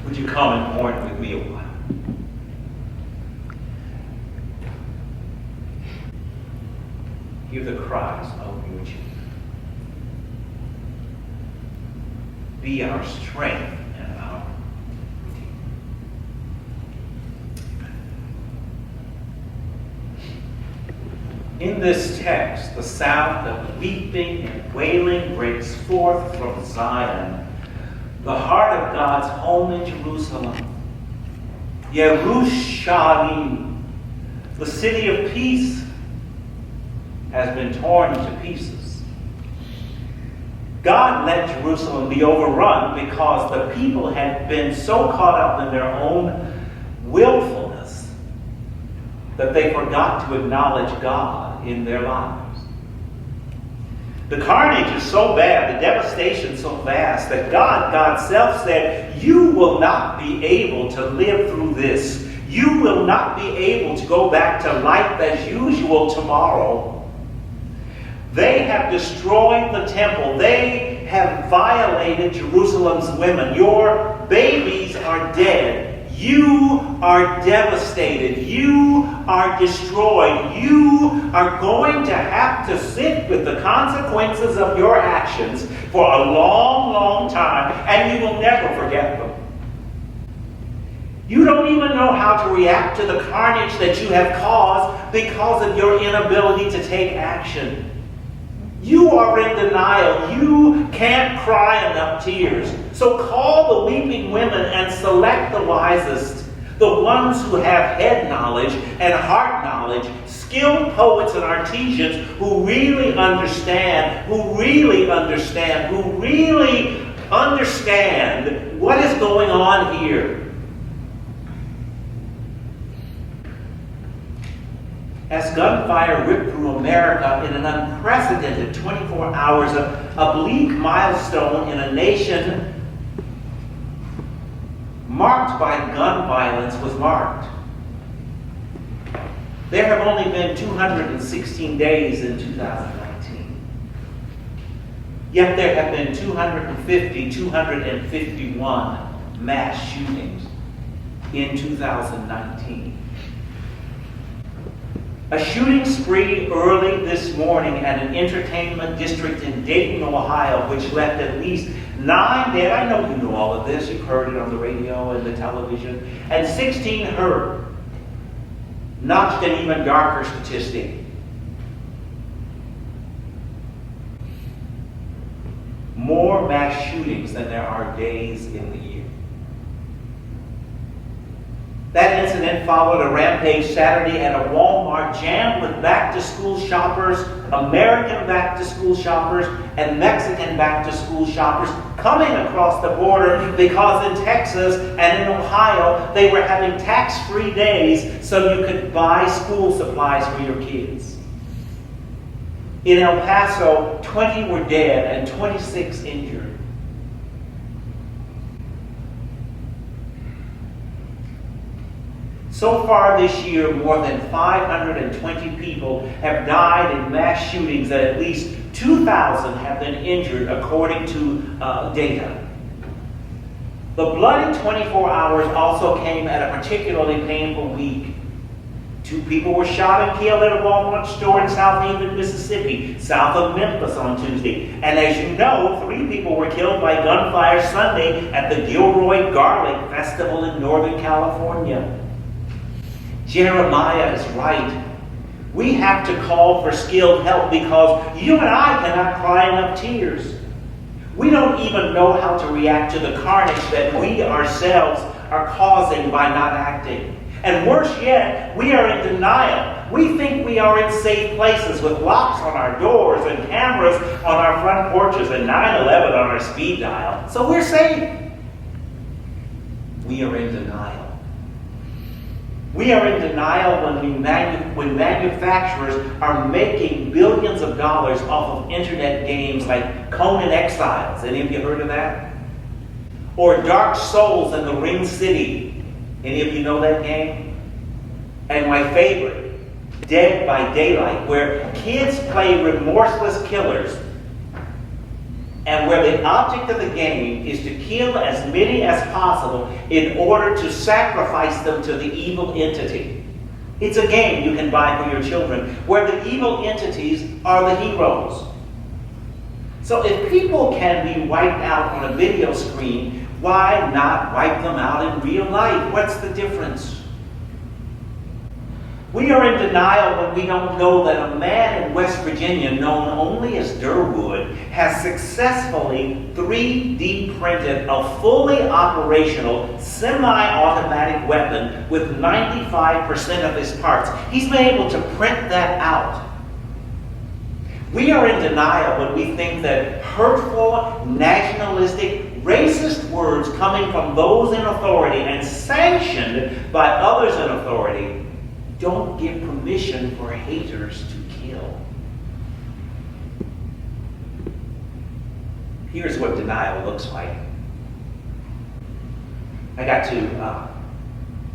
Would you come and mourn with me a while? Hear the cries of your children. Be our strength and our Redeemer. In this text, the sound of weeping and wailing breaks forth from Zion, the heart of God's home in Jerusalem. Yerushalayim, the city of peace, has been torn to pieces. God let Jerusalem be overrun because the people had been so caught up in their own willfulness that they forgot to acknowledge God in their lives. The carnage is so bad, the devastation so vast, that God self said, you will not be able to live through this. You will not be able to go back to life as usual tomorrow. They have destroyed the temple. They have violated Jerusalem's women. Your babies are dead. You are devastated. You are destroyed. You are going to have to sit with the consequences of your actions for a long, long time, and you will never forget them. You don't even know how to react to the carnage that you have caused because of your inability to take action. You are in denial. You can't cry enough tears. So call the weeping women and select the wisest, the ones who have head knowledge and heart knowledge, skilled poets and artisans who really understand what is going on here. As gunfire ripped through America in an unprecedented 24 hours, a bleak milestone in a nation marked by gun violence was marked. There have only been 216 days in 2019. Yet there have been 251 mass shootings in 2019. A shooting spree early this morning at an entertainment district in Dayton, Ohio, which left at least 9 dead. I know you know all of this. You've heard it on the radio and the television. And 16 hurt. Notched an even darker statistic. More mass shootings than there are days in the year. That incident followed a rampage Saturday at a Walmart jammed with back-to-school shoppers, American back-to-school shoppers, and Mexican back-to-school shoppers coming across the border because in Texas and in Ohio they were having tax-free days so you could buy school supplies for your kids. In El Paso, 20 were dead and 26 injured. So far this year, more than 520 people have died in mass shootings and at least 2,000 have been injured, according to data. The bloody 24 hours also came at a particularly painful week. 2 people were shot and killed at a Walmart store in South Haven, Mississippi, south of Memphis on Tuesday. And as you know, 3 people were killed by gunfire Sunday at the Gilroy Garlic Festival in Northern California. Jeremiah is right. We have to call for skilled help because you and I cannot cry enough tears. We don't even know how to react to the carnage that we ourselves are causing by not acting. And worse yet, we are in denial. We think we are in safe places with locks on our doors and cameras on our front porches and 9/11 on our speed dial. So we're safe. We are in denial. We are in denial when manufacturers are making billions of dollars off of internet games like Conan Exiles. Any of you heard of that? Or Dark Souls in the Ring City. Any of you know that game? And my favorite, Dead by Daylight, where kids play remorseless killers and where the object of the game is to kill as many as possible in order to sacrifice them to the evil entity. It's a game you can buy for your children where the evil entities are the heroes. So if people can be wiped out on a video screen, why not wipe them out in real life? What's the difference? We are in denial when we don't know that a man in West Virginia, known only as Durwood, has successfully 3D printed a fully operational, semi-automatic weapon with 95% of his parts. He's been able to print that out. We are in denial when we think that hurtful, nationalistic, racist words coming from those in authority and sanctioned by others in authority don't give permission for haters to kill. Here's what denial looks like. I got to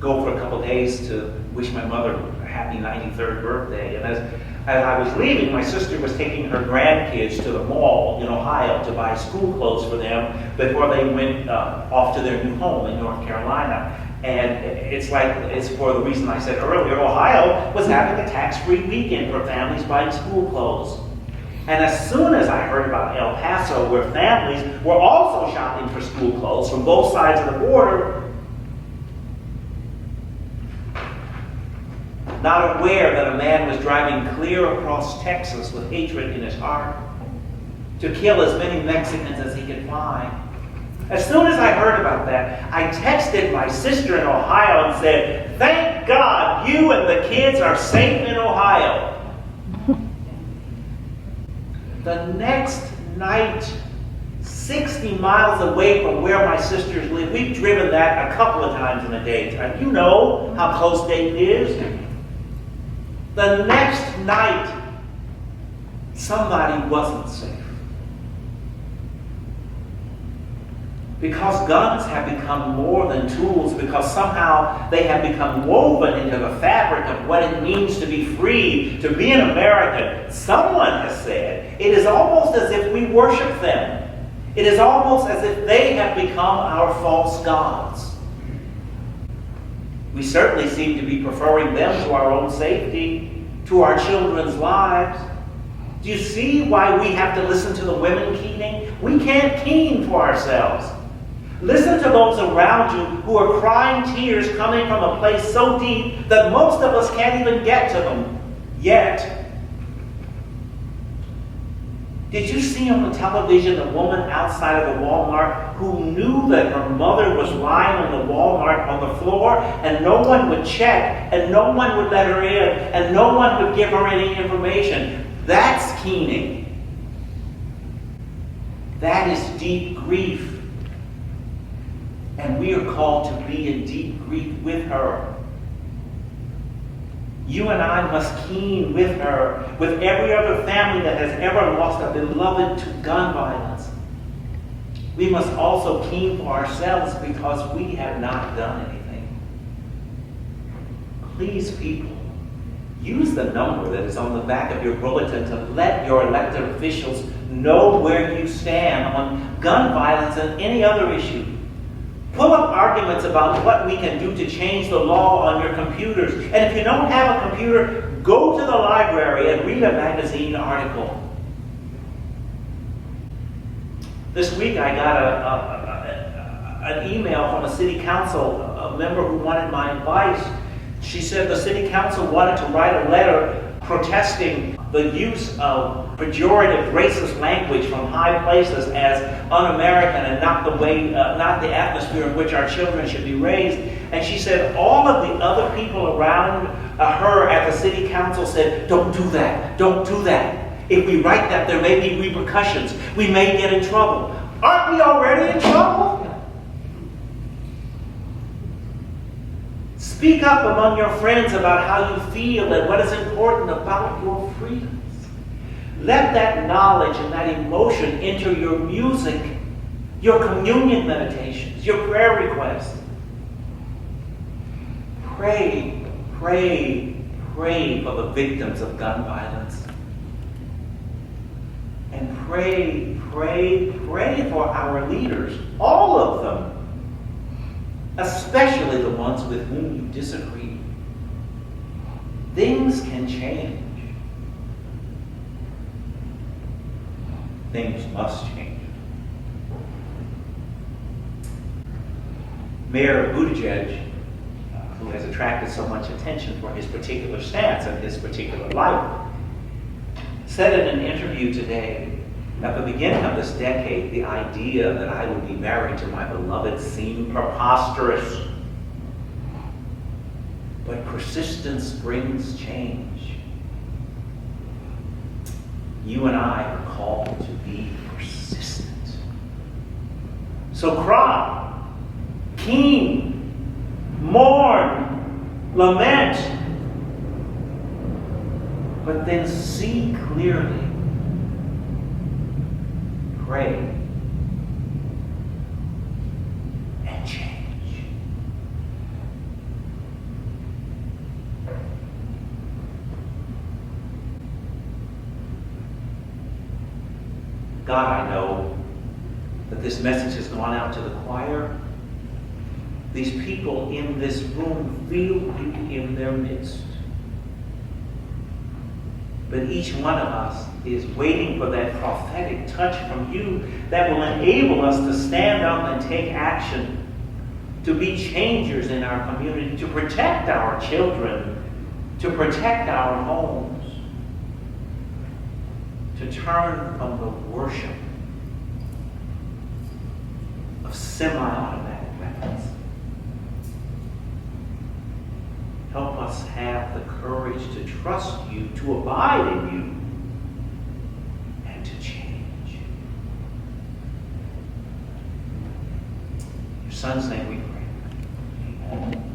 go for a couple days to wish my mother a happy 93rd birthday. And as I was leaving, my sister was taking her grandkids to the mall in Ohio to buy school clothes for them before they went off to their new home in North Carolina. And it's for the reason I said earlier, Ohio was having a tax-free weekend for families buying school clothes. And as soon as I heard about El Paso, where families were also shopping for school clothes from both sides of the border, not aware that a man was driving clear across Texas with hatred in his heart to kill as many Mexicans as he could find. As soon as I heard about that, I texted my sister in Ohio and said, "Thank God you and the kids are safe in Ohio." The next night, 60 miles away from where my sisters live, we've driven that a couple of times in a day. And you know how close Dayton is. The next night, somebody wasn't safe. Because guns have become more than tools, because somehow they have become woven into the fabric of what it means to be free, to be an American. Someone has said, it is almost as if we worship them. It is almost as if they have become our false gods. We certainly seem to be preferring them to our own safety, to our children's lives. Do you see why we have to listen to the women keening? We can't keen for ourselves. Listen to those around you who are crying tears coming from a place so deep that most of us can't even get to them yet. Did you see on the television the woman outside of the Walmart who knew that her mother was lying on the Walmart on the floor and no one would check and no one would let her in and no one would give her any information? That's keening. That is deep grief. And we are called to be in deep grief with her. You and I must keen with her, with every other family that has ever lost a beloved to gun violence. We must also keen for ourselves because we have not done anything. Please, people, use the number that is on the back of your bulletin to let your elected officials know where you stand on gun violence and any other issue. Pull up arguments about what we can do to change the law on your computers. And if you don't have a computer, go to the library and read a magazine article. This week I got an email from a city council, a member who wanted my advice. She said the city council wanted to write a letter protesting the use of pejorative racist language from high places as un-American and not the atmosphere in which our children should be raised. And she said all of the other people around her at the city council said, "Don't do that, don't do that. If we write that, there may be repercussions. We may get in trouble." Aren't we already in trouble? Speak up among your friends about how you feel and what is important about your freedoms. Let that knowledge and that emotion enter your music, your communion meditations, your prayer requests. Pray, pray, pray for the victims of gun violence. And pray, pray, pray for our leaders, all of them, especially the ones with whom you disagree. Things can change. Things must change. Mayor Buttigieg, who has attracted so much attention for his particular stance and his particular life, said in an interview today, at the beginning of this decade, the idea that I would be married to my beloved seemed preposterous. But persistence brings change. You and I are called to be persistent. So cry, keen, mourn, lament, but then see clearly. Pray and change. God, I know that this message has gone out to the choir. These people in this room feel you in their midst. But each one of us is waiting for that prophetic touch from you that will enable us to stand up and take action, to be changers in our community, to protect our children, to protect our homes, to turn from the worship of semi-automatic weapons. Help us have the courage to trust you, to abide in you, and to change. In your Son's name we pray. Amen.